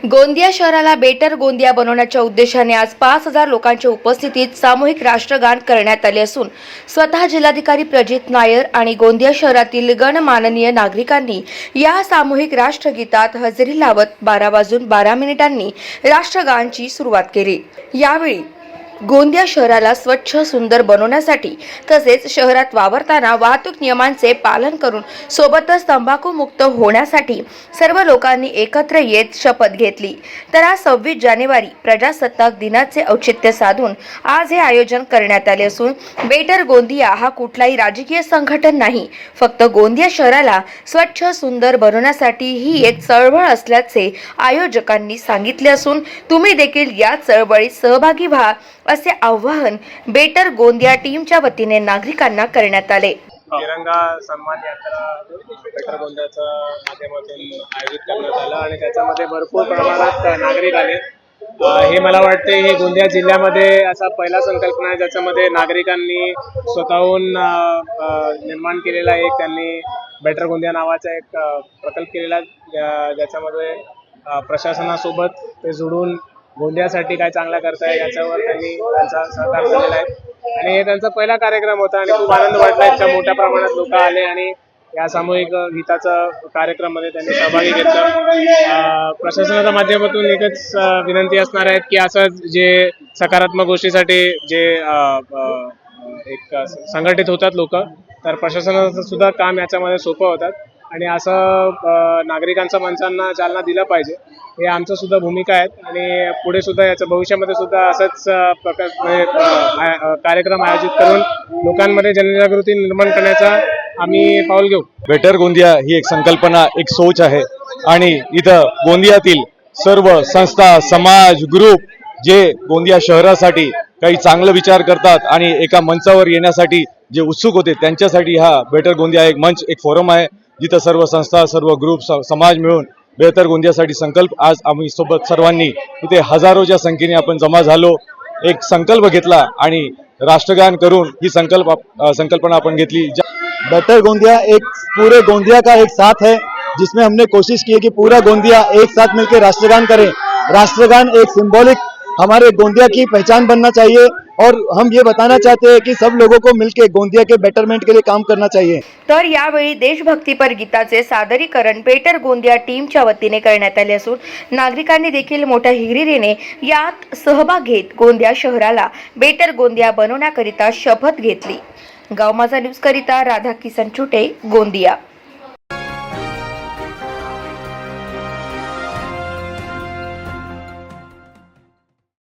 गोंदिया शहराला बेटर गोंदिया बनवण्याच्या उद्देशाने आज 5,000 लोकांच्या उपस्थितीत सामूहिक राष्ट्रगान करण्यात आले असून स्वतः जिल्हाधिकारी प्रजित नायर आणि गोंदिया शहरातील गणमाननीय नागरिकांनी या सामूहिक राष्ट्रगीतात हजेरी लावत 12:12 राष्ट्रगानची सुरुवात केली। यावेळी गोंदिया शहराला स्वच्छ सुंदर बनवण्यासाठी तसेच शहरात वावरताना वाहतूक नियमांचे पालन करून सोबतच तंबाखू मुक्त होण्यासाठी सर्व लोकांनी एकत्र येत शपथ घेतली। तर आज 26 जानेवारी प्रजासत्ताक दिनाचे औचित्य साधून आज हे आयोजन करण्यात आले असून बेटर गोंदिया हा कुठलाही राजकीय संघटन नाही, फक्त गोंदिया शहराला स्वच्छ सुंदर बनवण्यासाठी ही एक चळवळ असल्याचे आयोजकांनी सांगितले असून तुम्ही देखील या चळवळीत सहभागी व्हा असे आवाहन बेटर गोंदिया टीमच्या वतीने नागरिकांना करण्यात आले। तिरंगा सन्मान यात्रा बेटर गोंदियाच्या माध्यमातून आयोजित करण्यात आला आणि त्याच्यामध्ये भरपूर प्रमाणात नागरिक आले। हे मला वाटते हे गोंदिया जिल्ह्यामध्ये असा पहिला संकल्पना आहे ज्याच्यामध्ये नागरिकांनी स्वतःहून निर्माण केलेला एक त्यांनी बेटर गोंदिया नावाचा एक प्रकल्प केलेला ज्याच्यामध्ये प्रशासनासोबत ते जोडून गोंदियासाठी काय चांगला करताय याच्यावर त्यांनी त्यांचा सहकार केलेला आहे आणि हे त्यांचा पहिला कार्यक्रम होता आणि खूप आनंद वाटला। इतक्या मोठ्या प्रमाणात लोक आले आणि या सामूहिक गीताचा कार्यक्रमामध्ये त्यांनी सहभागी घेतला। प्रशासनाच्या माध्यमातून एकच विनंती असणार आहे की असं जे सकारात्मक गोष्टीसाठी जे एक संघटित होतात लोक, तर प्रशासनाचं सुद्धा काम याच्यामध्ये सोपं होतात आणि असं नागरिकांच्या माणसांना चालना दिलं पाहिजे, हे आमचं सुद्धा भूमिका आहे आणि पुढे सुद्धा याच्या भविष्यामध्ये सुद्धा असंच कार्यक्रम आयोजित करून लोकांमध्ये जनजागृती निर्माण करण्याचा आम्ही पाऊल घेऊ। बेटर गोंदिया ही एक संकल्पना, एक सोच आहे आणि इथं गोंदियातील सर्व संस्था, समाज, ग्रुप जे गोंदिया शहरासाठी काही चांगला विचार करतात आणि एका मंचावर येण्यासाठी जे उत्सुक होते त्यांच्यासाठी हा बेटर गोंदिया एक मंच, एक फोरम आहे जिथं सर्व संस्था, सर्व ग्रुप, समाज मिळून बेहतर गोंदियासाठी संकल्प आज आम्ही सोबत सर्वांनी इथे हजारोच्या संख्येने आपण जमा झालो, एक संकल्प घेतला आणि राष्ट्रगान करून ही संकल्पना अपन घेतली। बेटर गोंदिया एक पूरे गोंदिया का एक साथ है जिसमें हमने कोशिश की है कि पूरा गोंदिया एक साथ मिलकर राष्ट्रगान करे। राष्ट्रगान एक सिंबॉलिक हमारे गोंदिया की पहचान बनना चाहिए और हम ये बताना चाहते हैं कि सब लोगों को मिलकर गोंदिया के बेटरमेंट के लिए काम करना चाहिए। तर यावेळी देशभक्तीपर गीताचे सादरीकरण बेटर गोंदिया टीमच्या वतीने करण्यात आले असून नागरिकांनी देखील मोठ्या हिरिरीने यात सहभाग घेत गोंदिया शहराला बेटर गोंदिया बनवण्याकरिता शपथ घेतली। गाव माझा न्यूज करिता राधा किसन छुटे, गोंदिया।